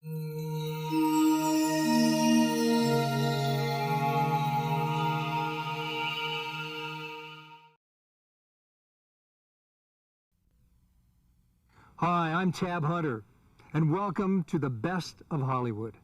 Hi, I'm Tab Hunter, and welcome to the best of Hollywood.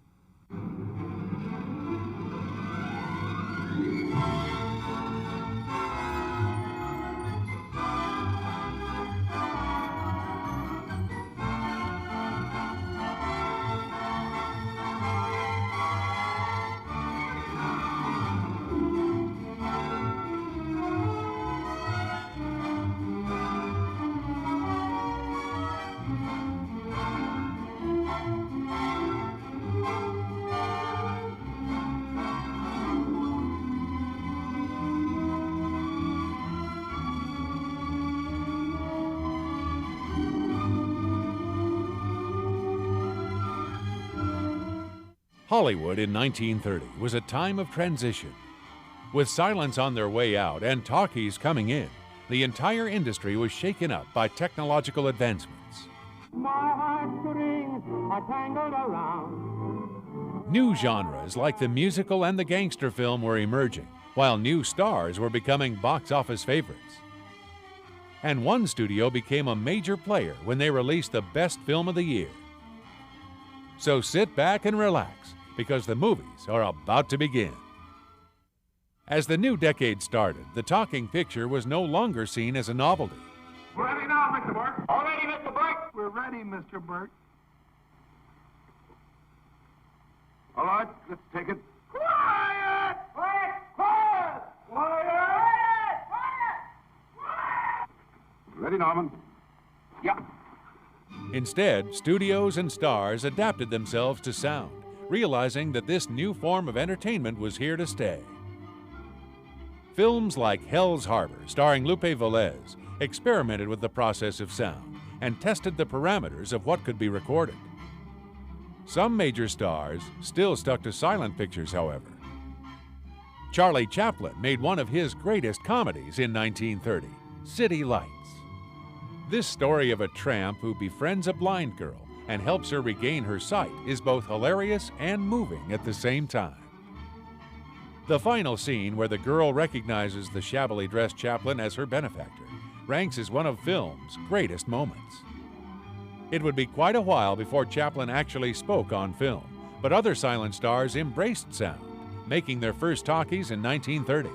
Hollywood in 1930 was a time of transition. With silence on their way out and talkies coming in, the entire industry was shaken up by technological advancements. My heartstrings are tangled around. New genres like the musical and the gangster film were emerging, while new stars were becoming box office favorites. And one studio became a major player when they released the best film of the year. So sit back and relax, because the movies are about to begin. As the new decade started, the talking picture was no longer seen as a novelty. We're ready now, Mr. Burke. All ready, Mr. Burke? We're ready, Mr. Burke. All right, let's take it. Quiet! Quiet! Quiet! Quiet! Quiet! Ready, Norman? Yeah. Instead, studios and stars adapted themselves to sound, realizing that this new form of entertainment was here to stay. Films like Hell's Harbor, starring Lupe Velez, experimented with the process of sound and tested the parameters of what could be recorded. Some major stars still stuck to silent pictures, however. Charlie Chaplin made one of his greatest comedies in 1930, City Lights. This story of a tramp who befriends a blind girl and helps her regain her sight is both hilarious and moving at the same time. The final scene, where the girl recognizes the shabbily dressed Chaplin as her benefactor, ranks as one of film's greatest moments. It would be quite a while before Chaplin actually spoke on film, but other silent stars embraced sound, making their first talkies in 1930.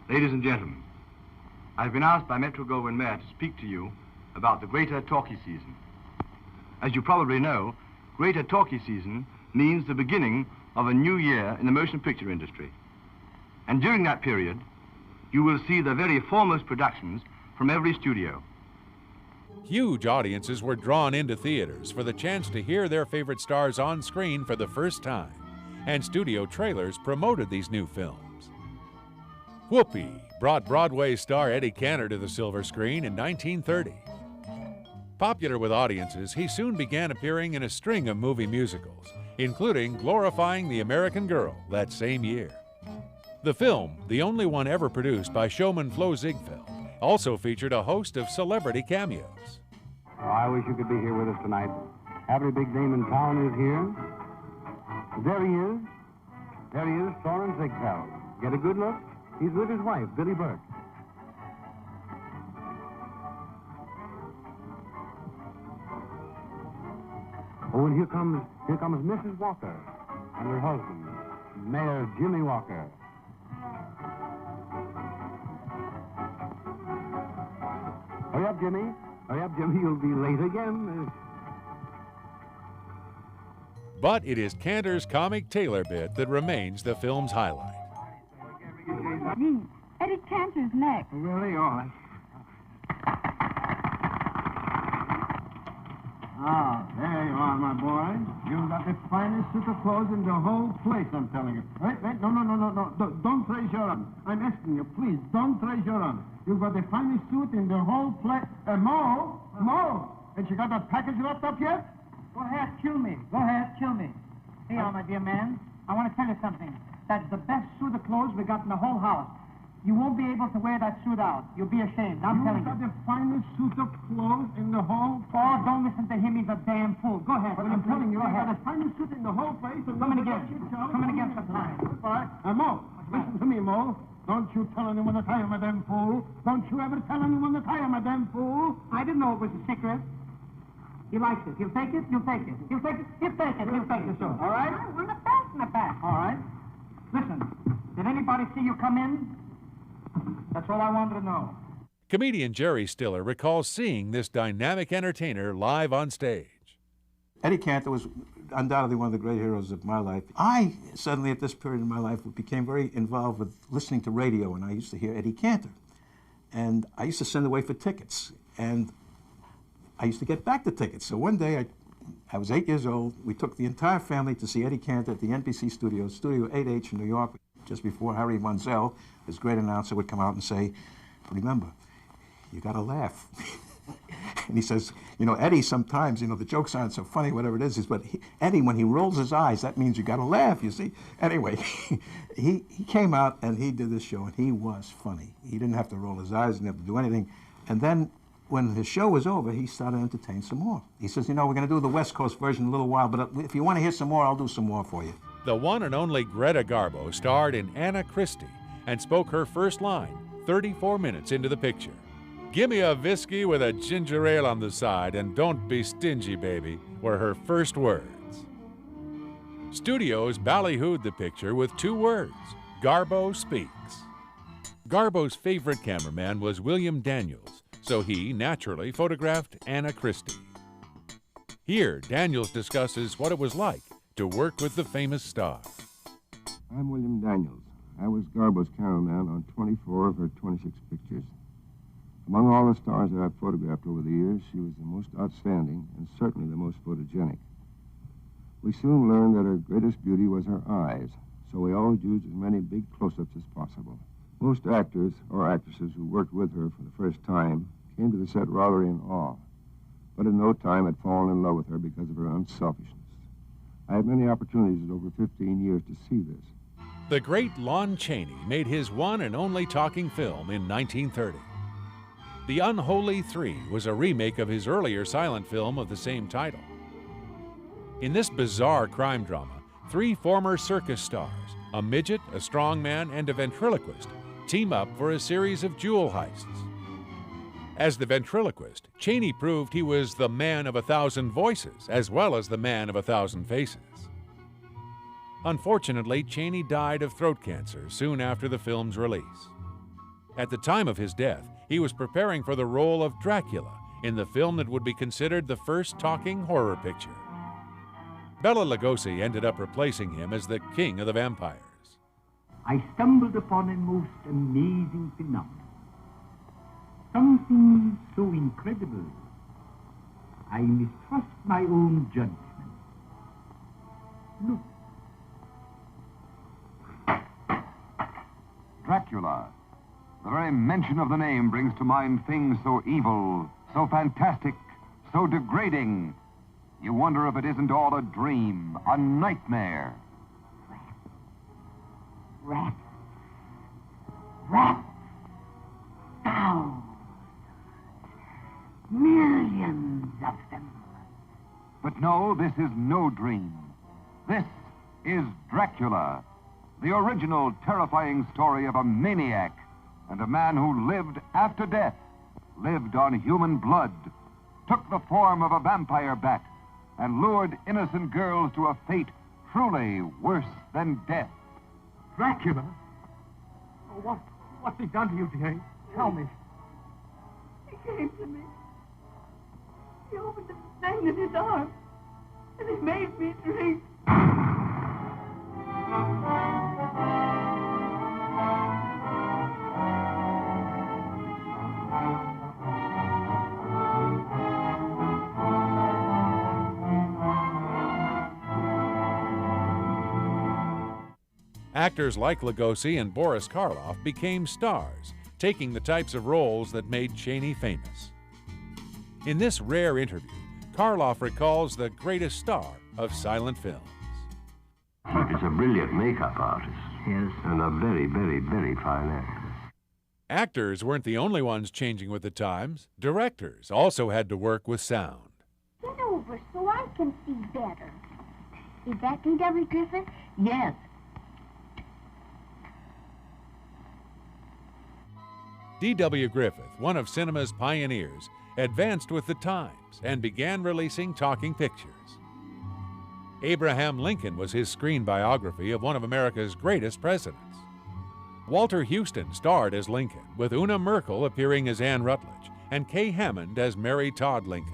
Ladies and gentlemen, I've been asked by Metro-Goldwyn-Mayer to speak to you about the Greater Talkie Season. As you probably know, Greater Talkie Season means the beginning of a new year in the motion picture industry. And during that period, you will see the very foremost productions from every studio. Huge audiences were drawn into theaters for the chance to hear their favorite stars on screen for the first time, and studio trailers promoted these new films. Whoopi brought Broadway star Eddie Cantor to the silver screen in 1930. Popular with audiences, he soon began appearing in a string of movie musicals, including Glorifying the American Girl that same year. The film, the only one ever produced by showman Flo Ziegfeld, also featured a host of celebrity cameos. Oh, I wish you could be here with us tonight. Every big name in town is here. There he is. There he is, Soren Ziegfeld. Get a good look? He's with his wife, Billie Burke. Oh, and here comes Mrs. Walker and her husband, Mayor Jimmy Walker. Hurry up, Jimmy. Hurry up, Jimmy. You'll be late again. But it is Cantor's comic tailor bit that remains the film's highlight. Gee, Eddie Cantor's next. Really? All right. Ah, there you are, my boy. You've got the finest suit of clothes in the whole place, I'm telling you. Wait, no. Don't raise your arm. I'm asking you, please, don't raise your arm. You've got the finest suit in the whole place. Mo! Ain't you got that package wrapped up yet? Go ahead, kill me. Go ahead, kill me. Here, my dear man, I want to tell you something. That's the best suit of clothes we got in the whole house. You won't be able to wear that suit out. You'll be ashamed. I'm telling you. You've got the finest suit of clothes in the whole... Oh, don't listen to him. He's a damn fool. Go ahead. But I'm telling you, I got the finest suit in the whole place. And Come in again. Come in again sometime. Goodbye. Mo, listen to me, Mo. Don't you tell anyone that I am a damn fool. Don't you ever tell anyone that I am a damn fool. I didn't know it was a secret. He likes it. He'll take it. He'll take it. He'll take it. He'll take it. He'll take it. Sure. All right? I want it back in the back. All right. Listen, did anybody see you come in? That's all I wanted to know. Comedian Jerry Stiller recalls seeing this dynamic entertainer live on stage. Eddie Cantor was undoubtedly one of the great heroes of my life. I suddenly, at this period in my life, became very involved with listening to radio, and I used to hear Eddie Cantor. And I used to send away for tickets, and I used to get back the tickets. So one day, I was 8 years old. We took the entire family to see Eddie Cantor at the NBC studios, Studio 8H in New York, just before Harry Von Zell, this great announcer, would come out and say, remember, you gotta laugh. And he says, you know, Eddie, sometimes, you know, the jokes aren't so funny, whatever it is, but Eddie, when he rolls his eyes, that means you gotta laugh, you see. Anyway, he came out and he did this show, and he was funny. He didn't have to roll his eyes, didn't have to do anything. And then when his show was over, he started to entertain some more. He says, you know, we're gonna do the West Coast version in a little while, but if you wanna hear some more, I'll do some more for you. The one and only Greta Garbo starred in Anna Christie and spoke her first line 34 minutes into the picture. "Give me a whiskey with a ginger ale on the side, and don't be stingy, baby," were her first words. Studios ballyhooed the picture with 2 words: Garbo speaks. Garbo's favorite cameraman was William Daniels, so he naturally photographed Anna Christie. Here, Daniels discusses what it was like to work with the famous star. I'm William Daniels. I was Garbo's cameraman on 24 of her 26 pictures. Among all the stars that I've photographed over the years, she was the most outstanding and certainly the most photogenic. We soon learned that her greatest beauty was her eyes, so we always used as many big close-ups as possible. Most actors or actresses who worked with her for the first time came to the set rather in awe, but in no time had fallen in love with her because of her unselfishness. I had many opportunities over 15 years to see this. The great Lon Chaney made his one and only talking film in 1930. The Unholy Three was a remake of his earlier silent film of the same title. In this bizarre crime drama, 3 former circus stars, a midget, a strongman, and a ventriloquist, team up for a series of jewel heists. As the ventriloquist, Chaney proved he was the man of 1,000 voices, as well as the man of 1,000 faces. Unfortunately, Chaney died of throat cancer soon after the film's release. At the time of his death, he was preparing for the role of Dracula in the film that would be considered the first talking horror picture. Bela Lugosi ended up replacing him as the king of the vampires. I stumbled upon a most amazing phenomenon. Something so incredible, I mistrust my own judgment. Look. Dracula. The very mention of the name brings to mind things so evil, so fantastic, so degrading. You wonder if it isn't all a dream, a nightmare. Rats. Rats. Thousands. Millions of them. But no, this is no dream. This is Dracula, the original terrifying story of a maniac and a man who lived after death, lived on human blood, took the form of a vampire bat, and lured innocent girls to a fate truly worse than death. Dracula? Oh, what's he done to you, Jane? Tell me. He came to me. He opened the thing in his arm, and he made me drink. Actors like Lugosi and Boris Karloff became stars, taking the types of roles that made Chaney famous. In this rare interview, Karloff recalls the greatest star of silent films. He's a brilliant makeup artist. Yes. And a very, very, very fine actor. Actors weren't the only ones changing with the times. Directors also had to work with sound. You know, over so I can see better. Is that D.W. Griffith? Yes. D.W. Griffith, one of cinema's pioneers, advanced with the times and began releasing talking pictures. Abraham Lincoln was his screen biography of one of America's greatest presidents. Walter Houston starred as Lincoln, with Una Merkel appearing as Anne Rutledge and Kay Hammond as Mary Todd Lincoln.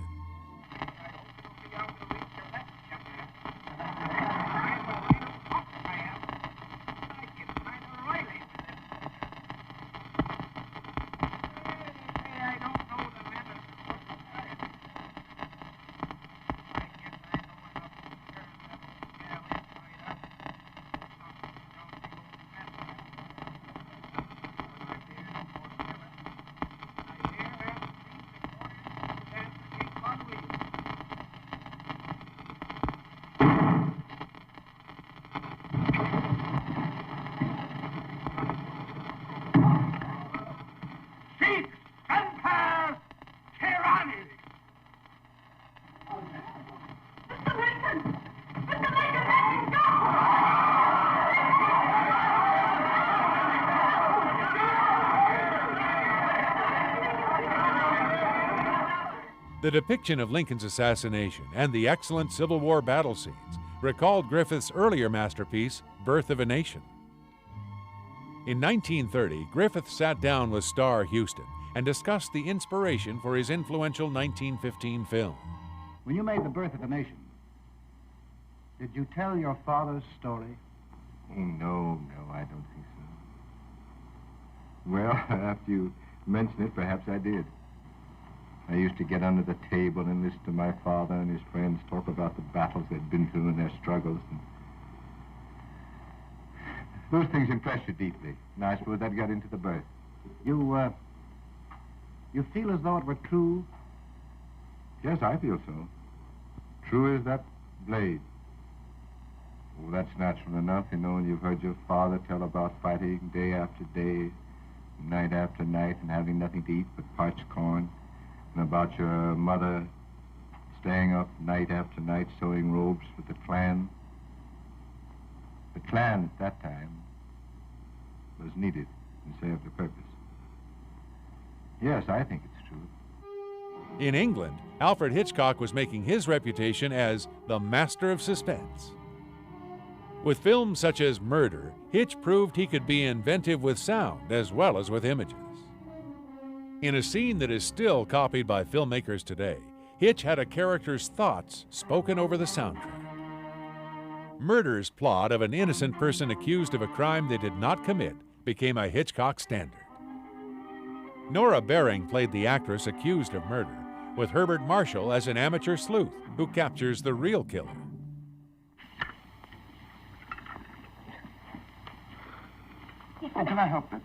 The depiction of Lincoln's assassination and the excellent Civil War battle scenes recalled Griffith's earlier masterpiece, Birth of a Nation. In 1930, Griffith sat down with star Houston and discussed the inspiration for his influential 1915 film. When you made The Birth of a Nation, did you tell your father's story? No, I don't think so. Well, after you mention it, perhaps I did. I used to get under the table and listen to my father and his friends talk about the battles they'd been through and their struggles. And those things impressed you deeply. And I suppose that got into the birth. You feel as though it were true? Yes, I feel so. True as that blade. Oh, that's natural enough, you know, when you've heard your father tell about fighting day after day, night after night, and having nothing to eat but parched corn. And about your mother staying up night after night sewing robes for the Klan. The Klan at that time was needed and served a purpose. Yes, I think it's true. In England, Alfred Hitchcock was making his reputation as the master of suspense. With films such as Murder, Hitch proved he could be inventive with sound as well as with images. In a scene that is still copied by filmmakers today, Hitch had a character's thoughts spoken over the soundtrack. Murder's plot of an innocent person accused of a crime they did not commit became a Hitchcock standard. Nora Baring played the actress accused of murder, with Herbert Marshall as an amateur sleuth who captures the real killer. Oh, can I help it?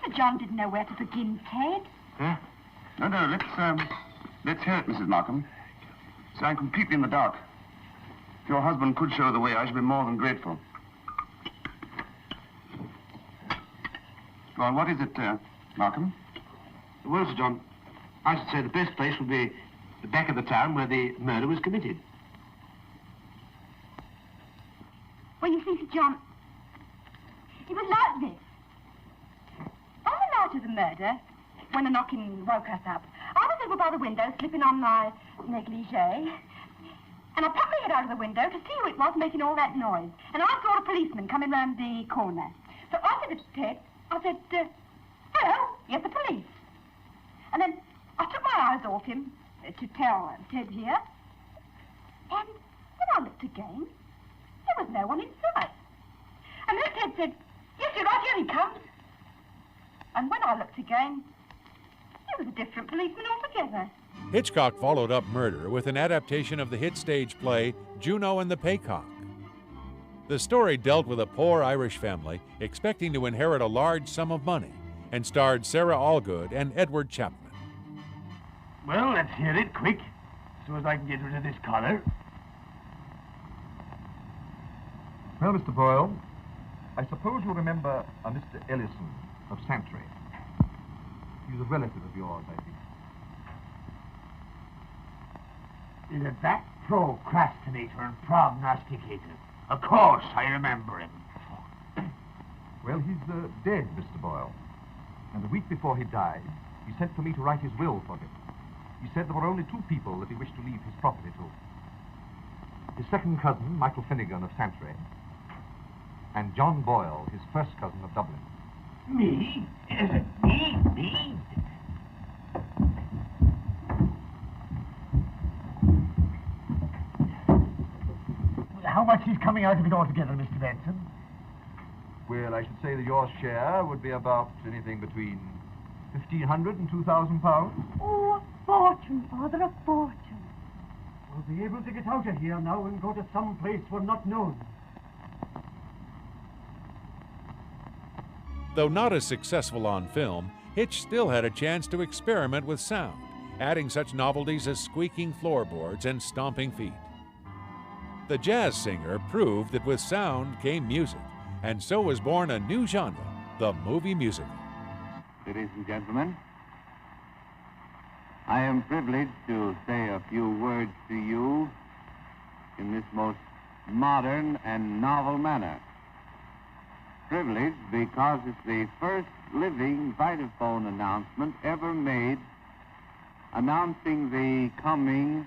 Mr. John didn't know where to begin, Ted. Huh? No, let's hear it, Mrs. Markham. So I'm completely in the dark. If your husband could show the way, I should be more than grateful. Go on, what is it, Markham? Well, Sir John, I should say the best place would be the back of the town where the murder was committed. Well, you see, Sir John, it was like this. On the night of the murder, when the knocking woke us up, I was over by the window slipping on my negligee, and I popped my head out of the window to see who it was making all that noise. And I saw a policeman coming round the corner. So I said to Ted, hello, yes, the police. And then I took my eyes off him to tell Ted here. And when I looked again, there was no one in sight. And then Ted said, yes, you're right, here he comes. And when I looked again, it was a different policeman altogether. Hitchcock followed up Murder with an adaptation of the hit stage play Juno and the Paycock. The story dealt with a poor Irish family expecting to inherit a large sum of money and starred Sarah Allgood and Edward Chapman. Well, let's hear it quick, so as I can get rid of this collar. Well, Mr. Boyle, I suppose you remember a Mr. Ellison of Santry. He's a relative of yours, I think. That procrastinator and prognosticator. Of course, I remember him. Well, he's dead, Mr. Boyle. And a week before he died, he sent for me to write his will for him. He said there were only two people that he wished to leave his property to. His second cousin, Michael Finnegan of Santry, and John Boyle, his first cousin of Dublin. Me? Me? How much is coming out of it altogether, Mr. Benson? Well, I should say that your share would be about anything between 1,500 and 2,000 pounds. Oh, a fortune, Father, a fortune. We'll be able to get out of here now and go to some place we're not known. Though not as successful on film, Hitch still had a chance to experiment with sound, adding such novelties as squeaking floorboards and stomping feet. The jazz singer proved that with sound came music, and so was born a new genre, the movie musical. Ladies and gentlemen, I am privileged to say a few words to you in this most modern and novel manner. Privileged because it's the first living Vitaphone announcement ever made announcing the coming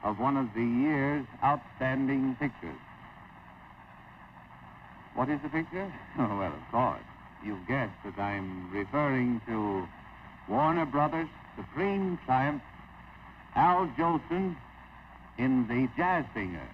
of one of the year's outstanding pictures. What is the picture? Oh, well, of course. You've guessed that I'm referring to Warner Brothers' supreme triumph, Al Jolson in The Jazz Singer.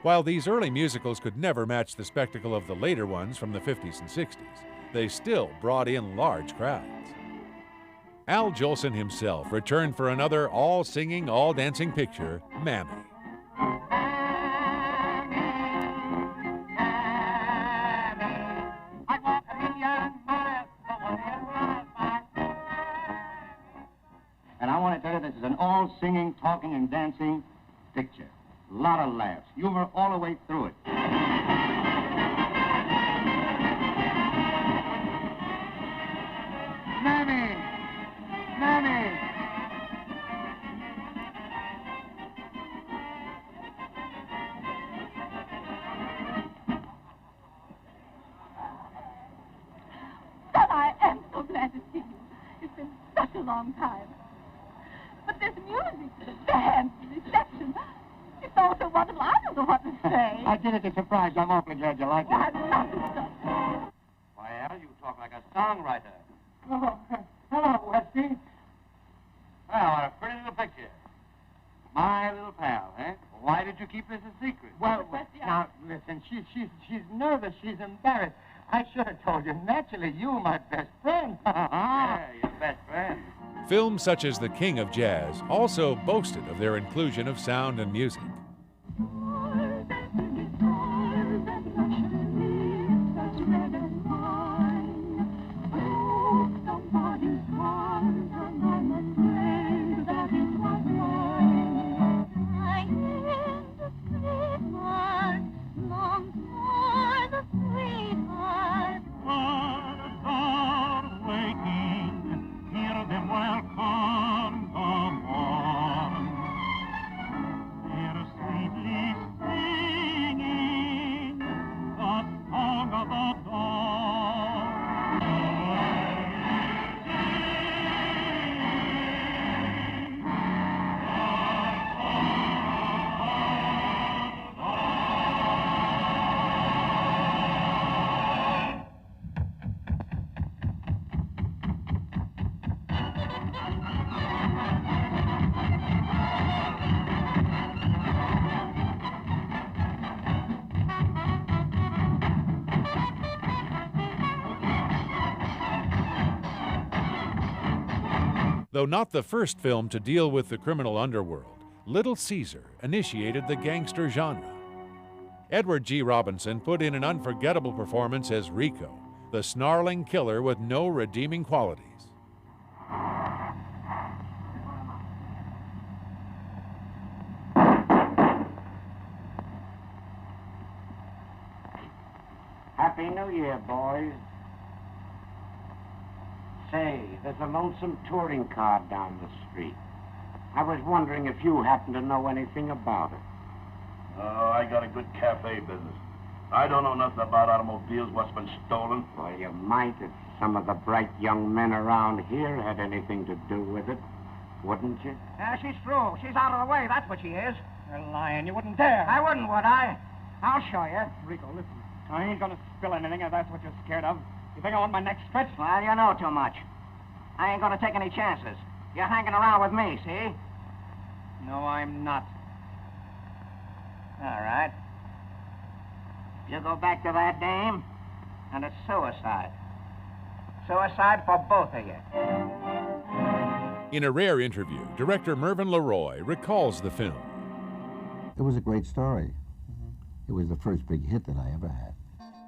While these early musicals could never match the spectacle of the later ones from the 50s and 60s, they still brought in large crowds. Al Jolson himself returned for another all-singing, all-dancing picture, Mammy. And I want to tell you, this is an all-singing, talking, and dancing picture. A lot of laughs. Humor all the way through it. Mammy! Mammy! Son, I am so glad to see you. It's been such a long time. But this music, the dance, the reception, it's all so wonderful. I don't know what to say. I did it as a surprise. I'm awfully glad you liked it. I love this stuff. Why, Al, you talk like a songwriter. Oh, hello, Westy. Well, what a pretty little picture. My little pal, eh? Why did you keep this a secret? Well, now, listen, she's nervous. She's embarrassed. I should have told you. Naturally, you my best friend. Yeah, your best friend. Films such as The King of Jazz also boasted of their inclusion of sound and music. Though not the first film to deal with the criminal underworld, Little Caesar initiated the gangster genre. Edward G. Robinson put in an unforgettable performance as Rico, the snarling killer with no redeeming qualities. Happy New Year, boys. Say, there's a lonesome touring car down the street. I was wondering if you happen to know anything about it. Oh, I got a good cafe business. I don't know nothing about automobiles, what's been stolen. Well, you might if some of the bright young men around here had anything to do with it, wouldn't you? She's through. She's out of the way. That's what she is. You're lying. You wouldn't dare. I wouldn't, would I? I'll show you. Rico, listen. I ain't gonna spill anything if that's what you're scared of. You think I want my neck stretched? Well, you know too much. I ain't gonna take any chances. You're hanging around with me, see? No, I'm not. All right. You go back to that dame, and it's suicide. Suicide for both of you. In a rare interview, director Mervyn LeRoy recalls the film. It was a great story. It was the first big hit that I ever had.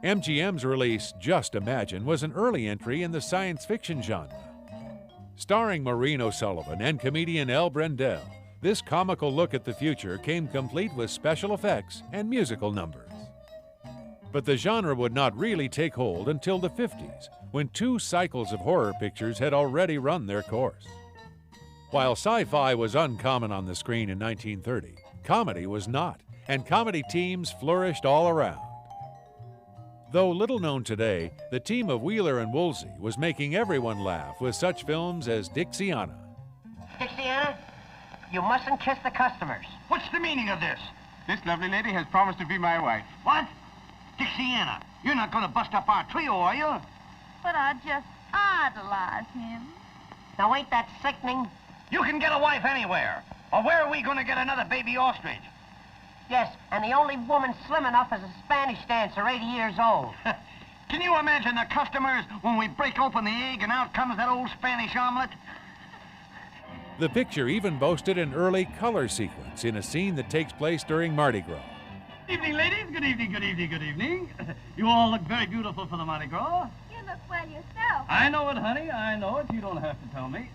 MGM's release, Just Imagine, was an early entry in the science fiction genre. Starring Maureen O'Sullivan and comedian Elle Brendel, this comical look at the future came complete with special effects and musical numbers. But the genre would not really take hold until the 50s, when 2 cycles of horror pictures had already run their course. While sci-fi was uncommon on the screen in 1930, comedy was not, and comedy teams flourished all around. Though little known today, the team of Wheeler and Woolsey was making everyone laugh with such films as Dixiana. Dixiana, you mustn't kiss the customers. What's the meaning of this? This lovely lady has promised to be my wife. What? Dixiana, you're not going to bust up our trio, are you? But I just idolize him. Now, ain't that sickening? You can get a wife anywhere. Or where are we going to get another baby ostrich? Yes, and the only woman slim enough is a Spanish dancer, 80 years old. Can you imagine the customers when we break open the egg and out comes that old Spanish omelet? The picture even boasted an early color sequence in a scene that takes place during Mardi Gras. Good evening, ladies. Good evening, good evening, good evening. You all look very beautiful for the Mardi Gras. You look well yourself. I know it, honey. I know it. You don't have to tell me.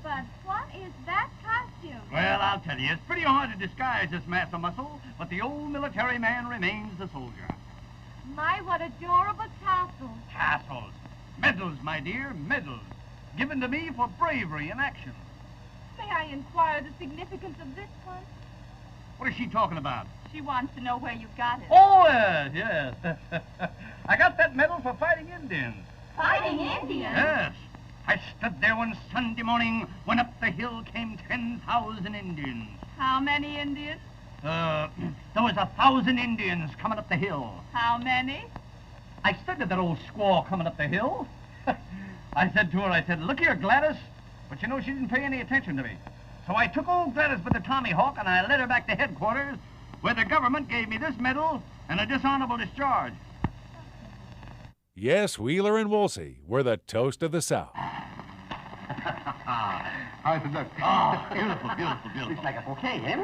But what is that costume? Well, I'll tell you. It's pretty hard to disguise this mass of muscle, but the old military man remains the soldier. My, what adorable tassels. Tassels. Medals, my dear, medals. Given to me for bravery in action. May I inquire the significance of this one? What is she talking about? She wants to know where you got it. Oh, yes. I got that medal for fighting Indians. Fighting Indians? Yes. I stood there one Sunday morning when up the hill came 10,000 Indians. How many Indians? There was 1,000 Indians coming up the hill. How many? I stood to that old squaw coming up the hill. I said to her, look here, Gladys. But you know, she didn't pay any attention to me. So I took old Gladys by the Tommy Hawk and I led her back to headquarters, where the government gave me this medal and a dishonorable discharge. Yes, Wheeler and Woolsey were the toast of the South. How's it look? Oh, beautiful, beautiful, beautiful. Looks like a bouquet, eh?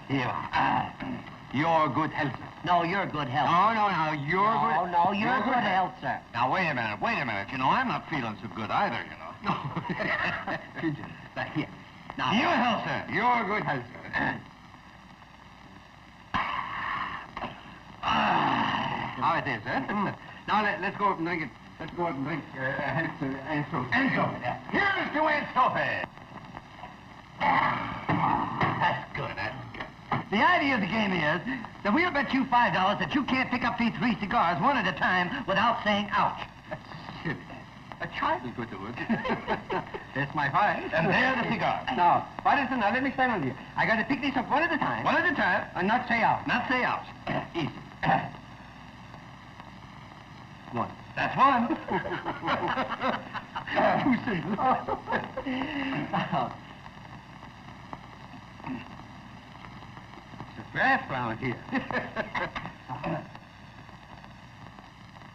Here. Your good health, sir. No, you're good health. No, you're good. No, you're good health, sir. Now, wait a minute. You know, I'm not feeling so good either, you know. Now, here. Now, your health, sir. Your good health, sir. How it is, eh? Now, let's go up and drink it. Let's go up and drink Enso. Here's to Enso. That's good. The idea of the game is that we'll bet you $5 that you can't pick up these 3 cigars one at a time without saying ouch. A child is good to it. There's my 5. And there's the cigar. Now, now let me stand on you. I got to pick these up one at a time. One at a time. And not say ouch. Not say ouch. Easy. 1. That's 1. 2 cigars. It's a draft round here.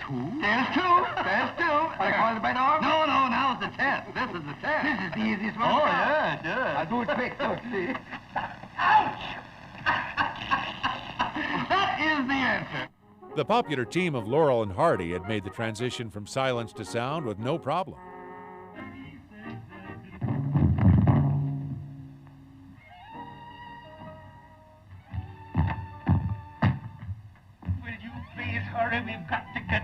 two. There's two. There's two. Are you calling it by the No, no, now it's the test. This is the test. This is the easiest one. Oh, yeah, yeah. I'll do it quick, look, see. Ouch! That is the answer. The popular team of Laurel and Hardy had made the transition from silence to sound with no problem. Will you please hurry? We've got to get...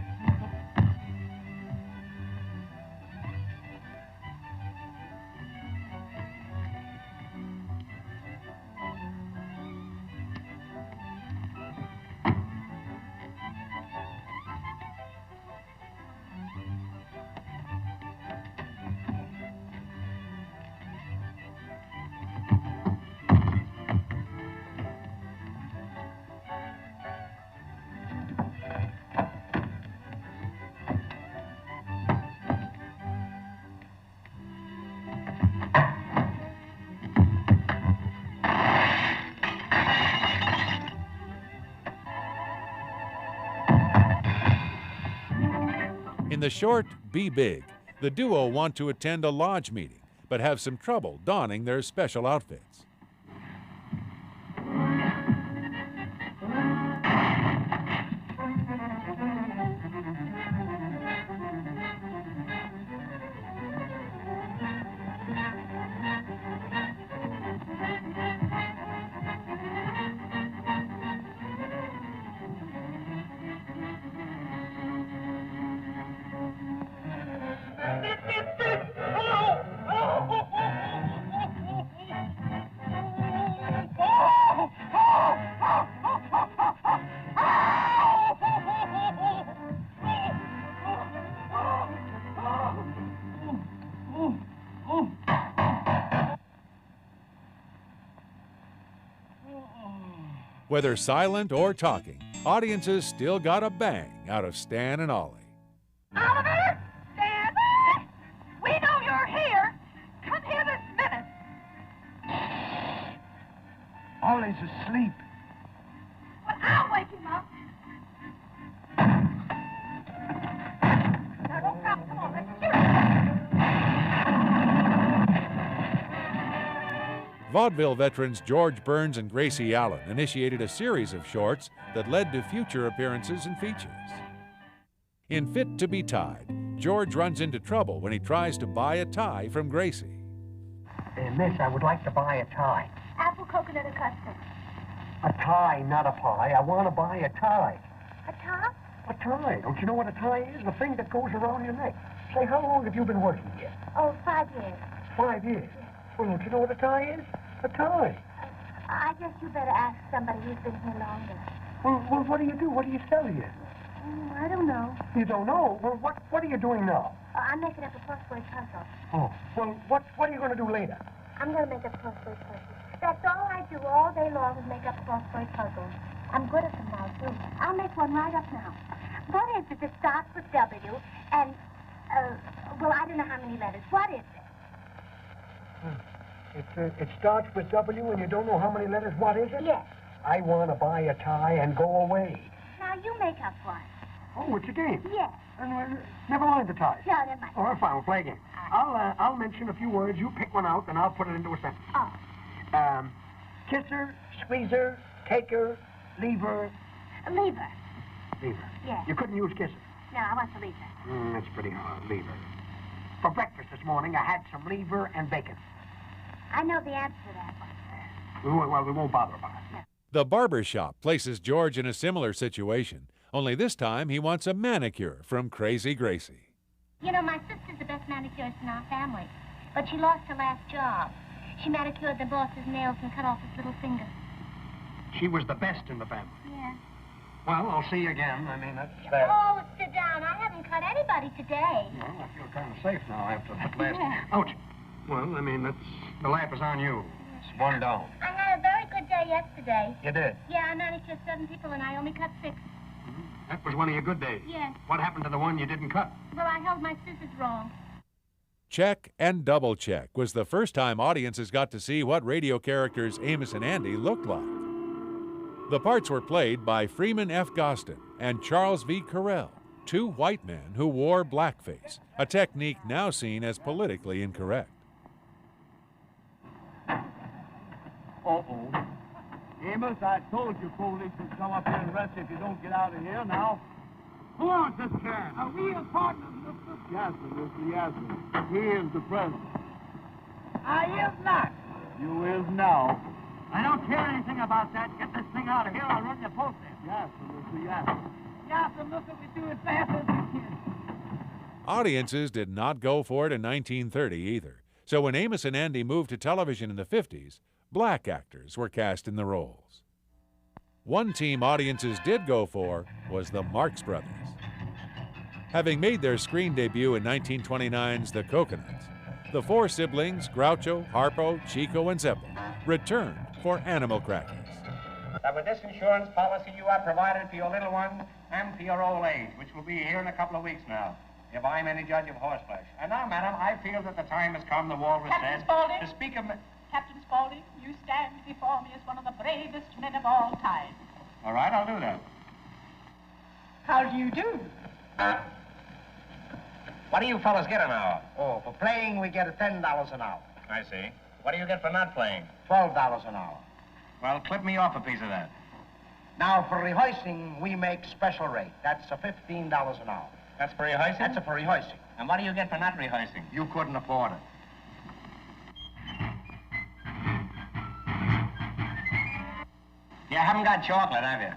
In the short Be Big, the duo want to attend a lodge meeting, but have some trouble donning their special outfits. Whether silent or talking, audiences still got a bang out of Stan and Ollie. Oliver! Stan! We know you're here! Come here this minute! Ollie's asleep. Well, I'll wake him up. Now, don't stop. Come on, let's shoot. Vaudeville veterans George Burns and Gracie Allen initiated a series of shorts that led to future appearances and features. In Fit to be Tied, George runs into trouble when he tries to buy a tie from Gracie. Miss, I would like to buy a tie. Apple, coconut, or custard? A tie, not a pie. I want to buy a tie. A top? A tie. Don't you know what a tie is? The thing that goes around your neck. Say, how long have you been working here? Oh, 5 years. 5 years. Well, don't you know what a tie is? A tie. I guess you better ask somebody who's been here longer. Well, what do you do? What do you sell here? I don't know. You don't know? Well, what are you doing now? I'm making up a crossword puzzle. Oh, well, what are you going to do later? I'm going to make up crossword puzzles. That's all I do all day long is make up crossword puzzles. I'm good at them now, too. I'll make one right up now. What is it that starts with W and, well, I don't know how many letters. What is it? It starts with W and you don't know how many letters. What is it? Yes. I want to buy a tie and go away. Now, you make up one. Oh, it's a game. Yes. Never mind the ties. No, never mind. All right, fine, we'll play a game. I'll mention a few words. You pick one out, and I'll put it into a sentence. Oh. Kisser, squeezer, taker, lever. Lever. Lever. Yes. You couldn't use kisser. No, I want the lever. That's pretty hard. Lever. For breakfast this morning, I had some lever and bacon. I know the answer to that one. Well, we won't bother about it. No. The barber shop places George in a similar situation, only this time he wants a manicure from Crazy Gracie. You know, my sister's the best manicurist in our family, but she lost her last job. She manicured the boss's nails and cut off his little finger. She was the best in the family. Yeah. Well, I'll see you again. I mean, that's that. Oh, sit down. I haven't cut anybody today. Well, I feel kind of safe now after that last... Yeah. Ouch. Well, I mean, the laugh is on you. It's one down. I had a very good day yesterday. You did? Yeah, I manicured 7 people and I only cut 6. That was one of your good days. Yes. What happened to the one you didn't cut? Well, I held my scissors wrong. Check and Double Check was the first time audiences got to see what radio characters Amos and Andy looked like. The parts were played by Freeman F. Gostin and Charles V. Carell. two white men who wore blackface, a technique now seen as politically incorrect. Uh-oh. Amos, I told you police would come up here and arrest you if you don't get out of here now. Who owns this car? Are we his partners, mister? Yes, sir, Mr. Yes, sir. He is the president. I is not. You is now. I don't care anything about that. Get this thing out of here. I'll run your post in. Yes, sir, Mr. Yes, sir. Yes, sir, mister, we do it fast as we can. Audiences did not go for it in 1930 either. So when Amos and Andy moved to television in the 50s, black actors were cast in the roles. One team audiences did go for was the Marx Brothers. Having made their screen debut in 1929's The Coconuts, the four siblings, Groucho, Harpo, Chico, and Zeppo, returned for Animal Crackers. That with this insurance policy you have provided for your little one and for your old age, which will be here in a couple of weeks now, if I'm any judge of horseflesh. And now, madam, I feel that the time has come, the walrus Captain said, Spaulding? to speak of... Captain Spaulding, you stand before me as one of the bravest men of all time. All right, I'll do that. How do you do? What do you fellas get an hour? Oh, for playing, we get $10 an hour. I see. What do you get for not playing? $12 an hour. Well, clip me off a piece of that. Now, for rehearsing, we make special rate. That's $15 an hour. That's for rehearsing? That's for rehearsing. And what do you get for not rehearsing? You couldn't afford it. You haven't got chocolate, have you?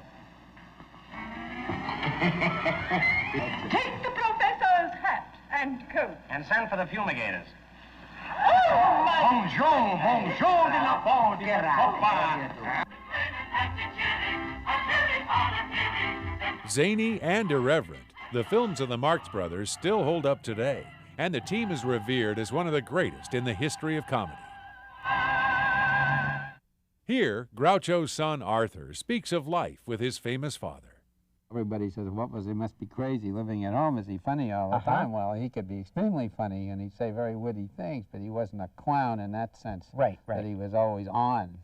Take the professor's hat and coat. And send for the fumigators. Oh, my... Bonjour, bonjour de la part de la Zany and irreverent, the films of the Marx Brothers still hold up today, and the team is revered as one of the greatest in the history of comedy. Here, Groucho's son Arthur speaks of life with his famous father. Everybody says, he must be crazy living at home. Is he funny all the time? Well, he could be extremely funny, and he'd say very witty things, but he wasn't a clown in that sense. Right. That he was always on.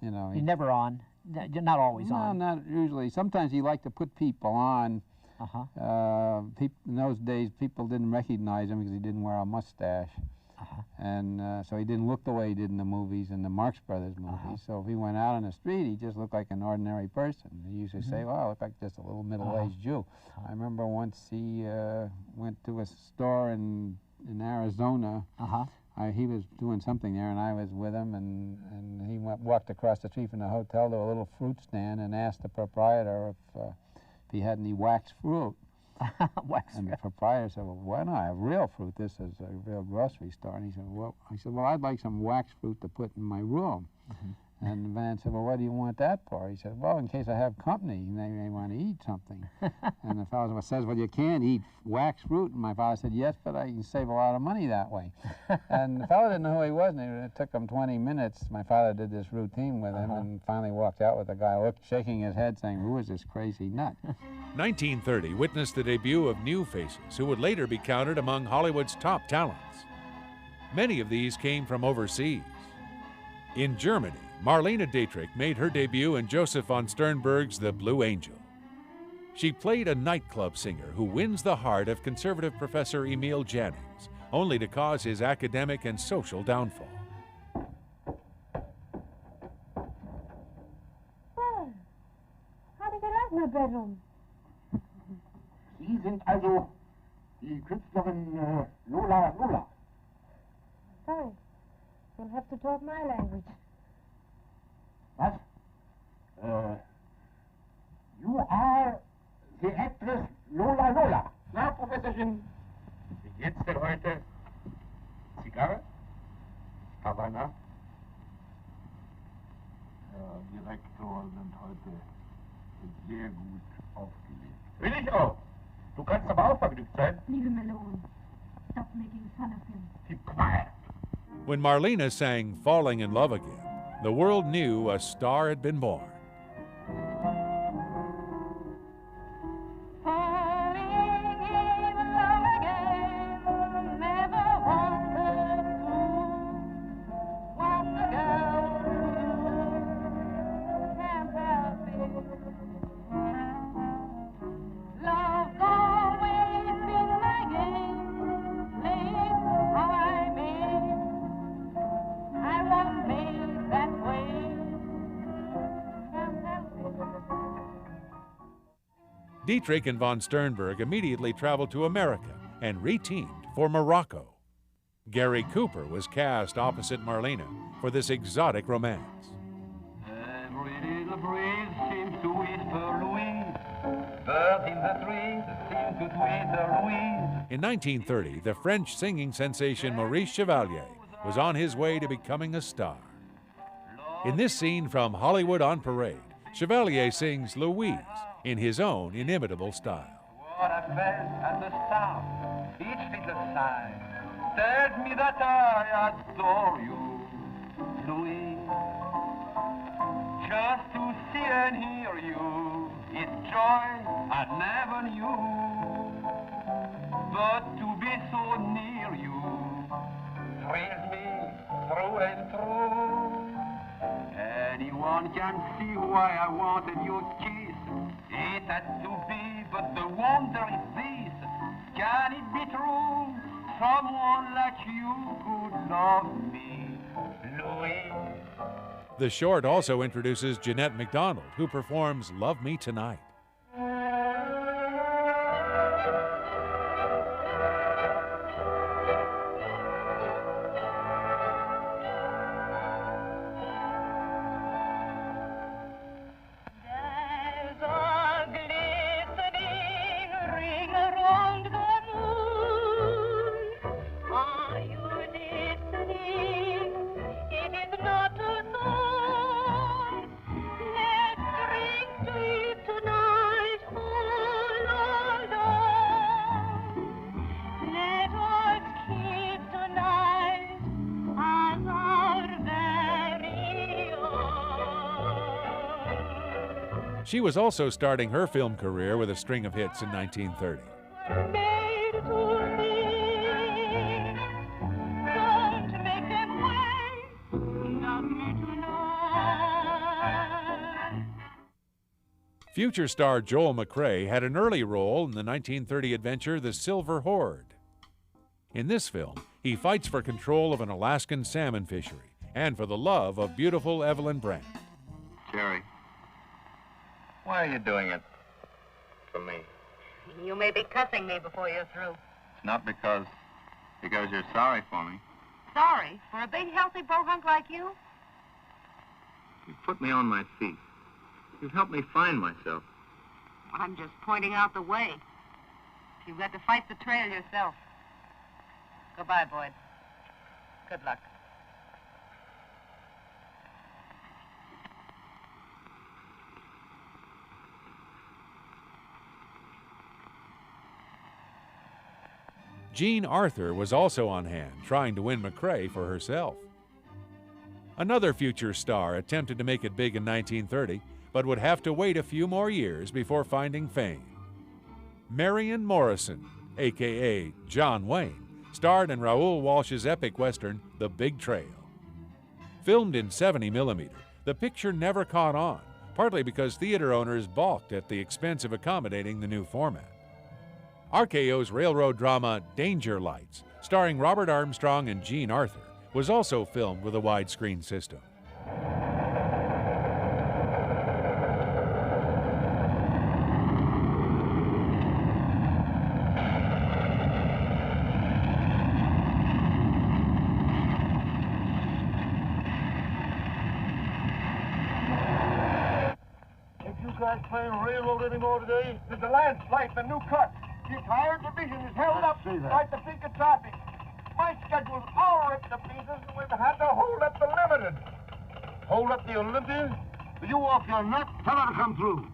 You know, He's never on. Not always on. No, not usually. Sometimes he liked to put people on. In those days, people didn't recognize him because he didn't wear a mustache. And so he didn't look the way he did in the movies, in the Marx Brothers movies. So if he went out on the street, he just looked like an ordinary person. He used to say, well, I look like just a little middle-aged Jew. I remember once he went to a store in Arizona. He was doing something there, and I was with him, and he walked across the street from the hotel to a little fruit stand and asked the proprietor if he had any wax fruit. And the proprietor said, well, why not? I have real fruit. This is a real grocery store. And he said, well, I'd like some wax fruit to put in my room. And the man said, well, what do you want that for? He said, well, in case I have company and they may want to eat something. And the fellow says, well, you can't eat wax fruit. And my father said, yes, but I can save a lot of money that way. And the fellow didn't know who he was, and it took him 20 minutes. My father did this routine with him and finally walked out with the guy shaking his head saying, who is this crazy nut? 1930 witnessed the debut of new faces who would later be counted among Hollywood's top talents. Many of these came from overseas. In Germany, Marlene Dietrich made her debut in Joseph von Sternberg's The Blue Angel. She played a nightclub singer who wins the heart of conservative professor Emil Jannings, only to cause his academic and social downfall. Well, how did you like my bedroom? Sie sind also die Künstlerin Lola Lola. Sorry, you'll have to talk my language. What? You are the actress Lola Lola. Na, Professorchen, wie geht's denn heute? Zigarre? Havana? Herr Direktor sind heute sehr gut aufgelegt. Will ich auch. Du kannst aber auch vergnügt sein. Leave him alone. Stop making fun of him. Keep quiet. When Marlena sang Falling in Love Again, the world knew a star had been born. Love gone Dietrich and von Sternberg immediately traveled to America and reteamed for Morocco. Gary Cooper was cast opposite Marlena for this exotic romance. Every little breeze seems to whisper Louise. Birds in the trees seem to twitter Louise. In 1930, the French singing sensation Maurice Chevalier was on his way to becoming a star. In this scene from Hollywood on Parade, Chevalier sings Louise in his own inimitable style. What I felt at the sound, each fiddler sigh, tells me that I adore you, Louise. Just to see and hear you is joy I never knew. But to be so near you thrills me through and through. Anyone can see why I wanted your kiss. It had to be, but the wonder is this. Can it be true? Someone like you could love me, Louise. The short also introduces Jeanette MacDonald, who performs Love Me Tonight. She was also starting her film career with a string of hits in 1930. Future star Joel McCrea had an early role in the 1930 adventure The Silver Horde. In this film, he fights for control of an Alaskan salmon fishery and for the love of beautiful Evelyn Brandt. Jerry, why are you doing it for me? You may be cussing me before you're through. It's not because you're sorry for me. Sorry? For a big, healthy bohunk like you? You put me on my feet. You've helped me find myself. I'm just pointing out the way. You've got to fight the trail yourself. Goodbye, Boyd. Good luck. Jean Arthur was also on hand, trying to win McCrea for herself. Another future star attempted to make it big in 1930, but would have to wait a few more years before finding fame. Marion Morrison, a.k.a. John Wayne, starred in Raoul Walsh's epic western, The Big Trail. Filmed in 70mm, the picture never caught on, partly because theater owners balked at the expense of accommodating the new format. RKO's railroad drama Danger Lights, starring Robert Armstrong and Jean Arthur, was also filmed with a widescreen system. Ain't you guys playing railroad anymore today? There's a landslide, the new cut. The entire division is held up like the peak of traffic. My schedule's all ripped to pieces, and we've had to hold up the Limited. Hold up the Olympia? You off your nut? Tell her to come through.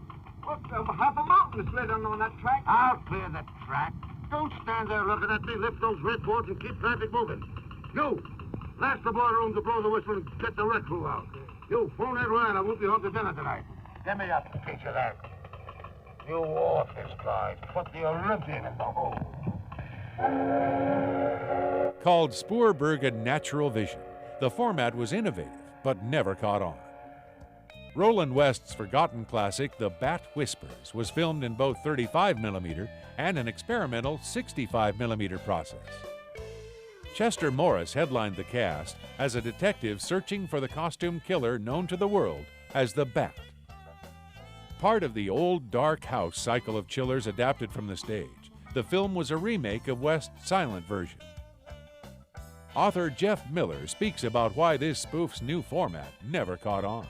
Look, half a mountain is slid on that track. I'll clear the track. Don't stand there looking at me. Lift those red boards and keep traffic moving. You, blast the boiler room to blow the whistle and get the wreck crew out. You, phone Ed Ryan. I won't be home to dinner tonight. Give me a piece of that. You office guy, put the Olympian in the hole. Called Spoorbergen Natural Vision, the format was innovative, but never caught on. Roland West's forgotten classic, The Bat Whispers, was filmed in both 35mm and an experimental 65mm process. Chester Morris headlined the cast as a detective searching for the costume killer known to the world as the Bat. part of the Old Dark House cycle of chillers adapted from the stage, the film was a remake of West's silent version. Author Jeff Miller speaks about why this spoof's new format never caught on.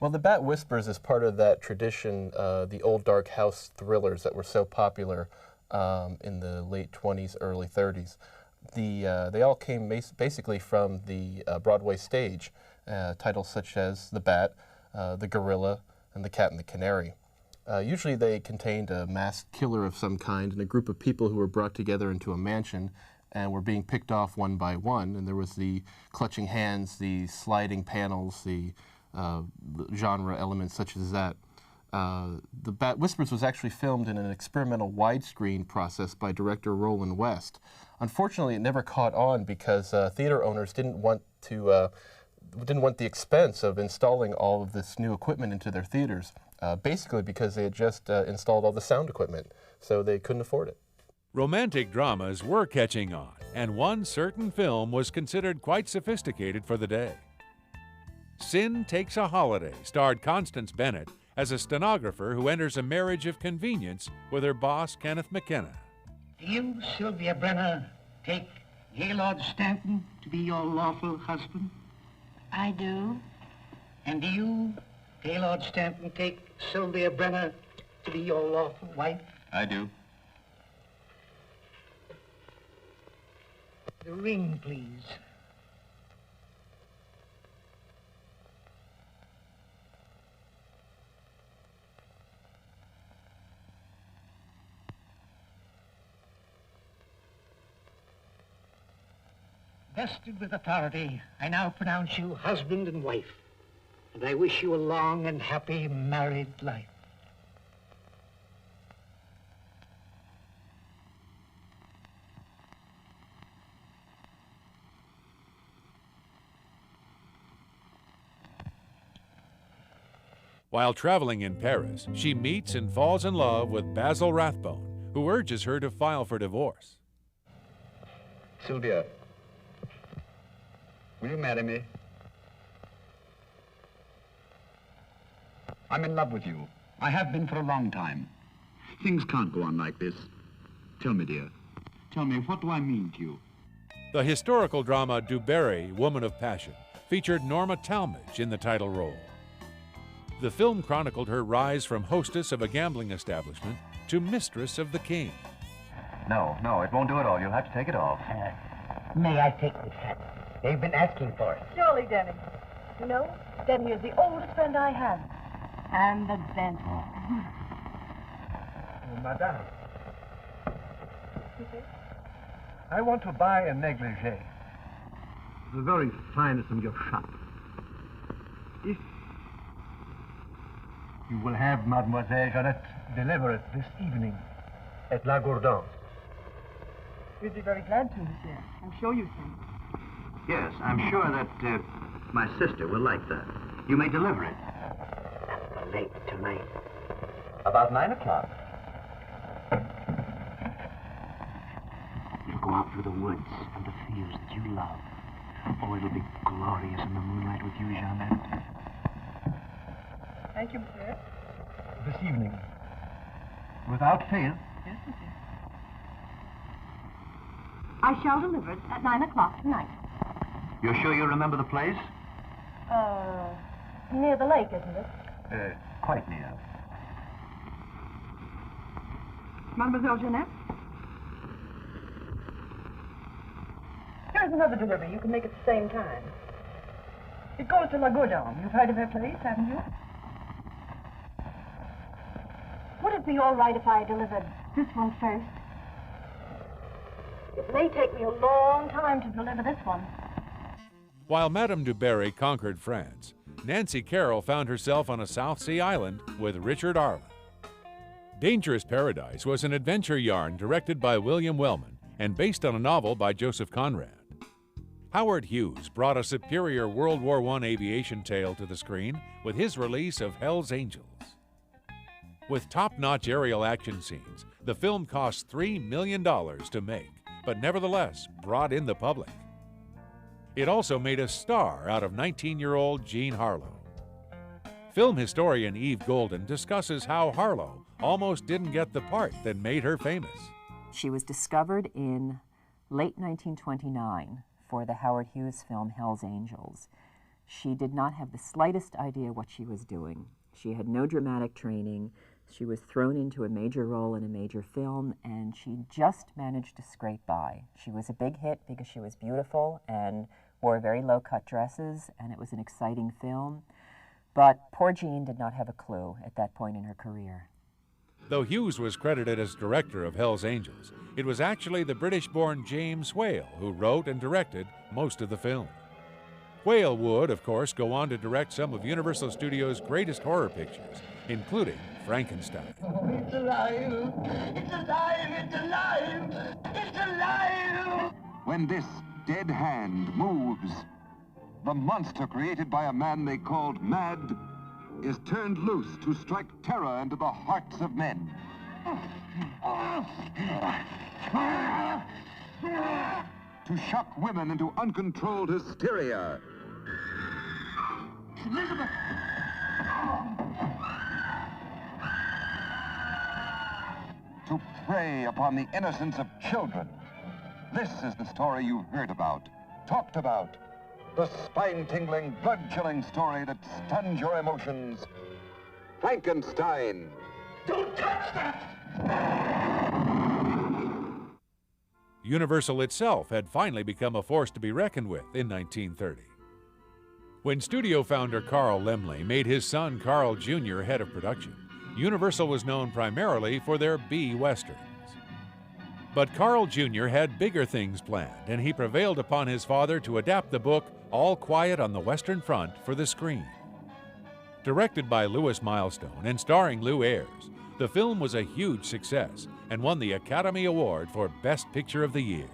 Well, The Bat Whispers is part of that tradition, the old dark house thrillers that were so popular in the late 20s, early 30s. They all came basically from the Broadway stage, titles such as The Bat, The Gorilla, and The Cat and the Canary. Usually they contained a masked killer of some kind and a group of people who were brought together into a mansion and were being picked off one by one, and there was the clutching hands, the sliding panels, the genre elements such as that. The Bat Whispers was actually filmed in an experimental widescreen process by director Roland West. Unfortunately, it never caught on because theater owners didn't want the expense of installing all of this new equipment into their theaters, basically because they had just installed all the sound equipment, so they couldn't afford it. Romantic dramas were catching on, and one certain film was considered quite sophisticated for the day. Sin Takes a Holiday starred Constance Bennett as a stenographer who enters a marriage of convenience with her boss, Kenneth McKenna. Do you, Sylvia Brenner, take Gaylord Stanton to be your lawful husband? I do. And do you, Gaylord Stanton, take Sylvia Brenner to be your lawful wife? I do. The ring, please. Vested with authority, I now pronounce you husband and wife, and I wish you a long and happy married life. While traveling in Paris, she meets and falls in love with Basil Rathbone, who urges her to file for divorce. Sylvia, will you marry me? I'm in love with you. I have been for a long time. Things can't go on like this. Tell me, dear. Tell me, what do I mean to you? The historical drama Du Barry, Woman of Passion, featured Norma Talmadge in the title role. The film chronicled her rise from hostess of a gambling establishment to mistress of the king. No, it won't do at all. You'll have to take it off. May I take this hat? They've been asking for it. Surely, Denny. You know, Denny is the oldest friend I have. And the best. Oh, Madame. I want to buy a negligee. The very finest in your shop. If you will have Mademoiselle Jeannette deliver it this evening at La Gourdance. We'd be very glad to, monsieur. I'm sure you can. Yes, I'm sure that my sister will like that. You may deliver it. That's late tonight. About 9 o'clock. You'll go out through the woods and the fields that you love. Oh, it'll be glorious in the moonlight with you, Jeannette. Thank you, monsieur. This evening. Without fail. Yes, monsieur. I shall deliver it at 9 o'clock tonight. You're sure you remember the place? Near the lake, isn't it? Quite near. Mademoiselle Jeannette? Here's another delivery. You can make at the same time. It goes to La Gourdance. You've heard of her place, haven't you? Would it be all right if I delivered this one first? It may take me a long time to deliver this one. While Madame du Barry conquered France, Nancy Carroll found herself on a South Sea island with Richard Arlen. Dangerous Paradise was an adventure yarn directed by William Wellman and based on a novel by Joseph Conrad. Howard Hughes brought a superior World War I aviation tale to the screen with his release of Hell's Angels. With top-notch aerial action scenes, the film cost $3 million to make, but nevertheless brought in the public. It also made a star out of 19-year-old Jean Harlow. Film historian Eve Golden discusses how Harlow almost didn't get the part that made her famous. She was discovered in late 1929 for the Howard Hughes film Hell's Angels. She did not have the slightest idea what she was doing. She had no dramatic training. She was thrown into a major role in a major film, and she just managed to scrape by. She was a big hit because she was beautiful and wore very low-cut dresses, and it was an exciting film. But poor Jean did not have a clue at that point in her career. Though Hughes was credited as director of Hell's Angels, it was actually the British-born James Whale who wrote and directed most of the film. Whale would, of course, go on to direct some of Universal Studios' greatest horror pictures, including Frankenstein. It's alive! It's alive! It's alive! It's alive! When this dead hand moves, the monster created by a man they called Mad is turned loose to strike terror into the hearts of men. To shock women into uncontrolled hysteria. Elizabeth! To prey upon the innocence of children. This is the story you've heard about, talked about. The spine-tingling, blood-chilling story that stuns your emotions. Frankenstein. Don't touch that! Universal itself had finally become a force to be reckoned with in 1930. When studio founder Carl Laemmle made his son Carl Jr. head of production, Universal was known primarily for their B-Westerns. But Carl Jr. had bigger things planned, and he prevailed upon his father to adapt the book All Quiet on the Western Front for the screen. Directed by Louis Milestone and starring Lew Ayres, the film was a huge success and won the Academy Award for Best Picture of the Year.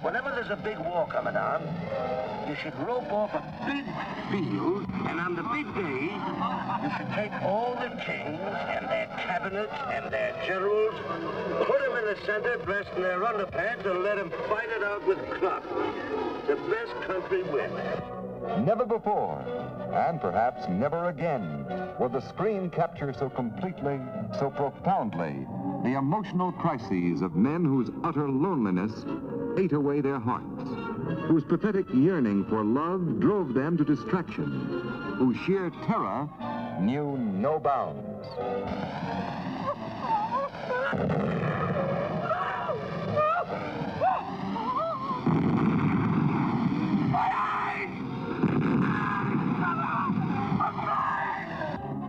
Whenever there's a big war coming on, you should rope off a big field, and on the big day, you should take all the kings and their cabinets and their generals, put them in the center, dressed in their underpants, and let them fight it out with clubs. The best country wins. Never before, and perhaps never again, will the screen capture so completely, so profoundly, the emotional crises of men whose utter loneliness ate away their hearts, whose pathetic yearning for love drove them to distraction, whose sheer terror knew no bounds.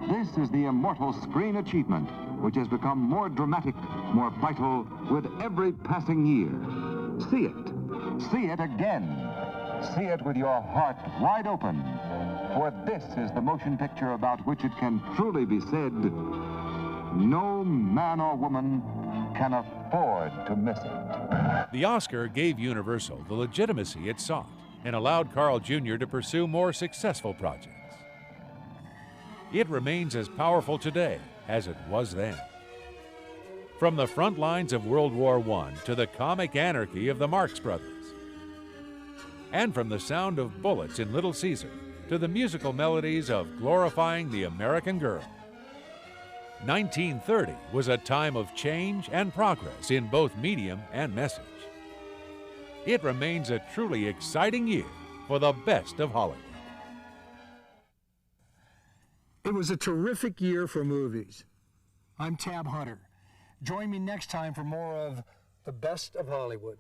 This is the immortal screen achievement, which has become more dramatic, more vital with every passing year. See it again. See it with your heart wide open. For this is the motion picture about which it can truly be said, no man or woman can afford to miss it. The Oscar gave Universal the legitimacy it sought and allowed Carl Jr. to pursue more successful projects. It remains as powerful today as it was then. From the front lines of World War I to the comic anarchy of the Marx Brothers, and from the sound of bullets in Little Caesar to the musical melodies of Glorifying the American Girl, 1930 was a time of change and progress in both medium and message. It remains a truly exciting year for the best of Hollywood. It was a terrific year for movies. I'm Tab Hunter. Join me next time for more of The Best of Hollywood.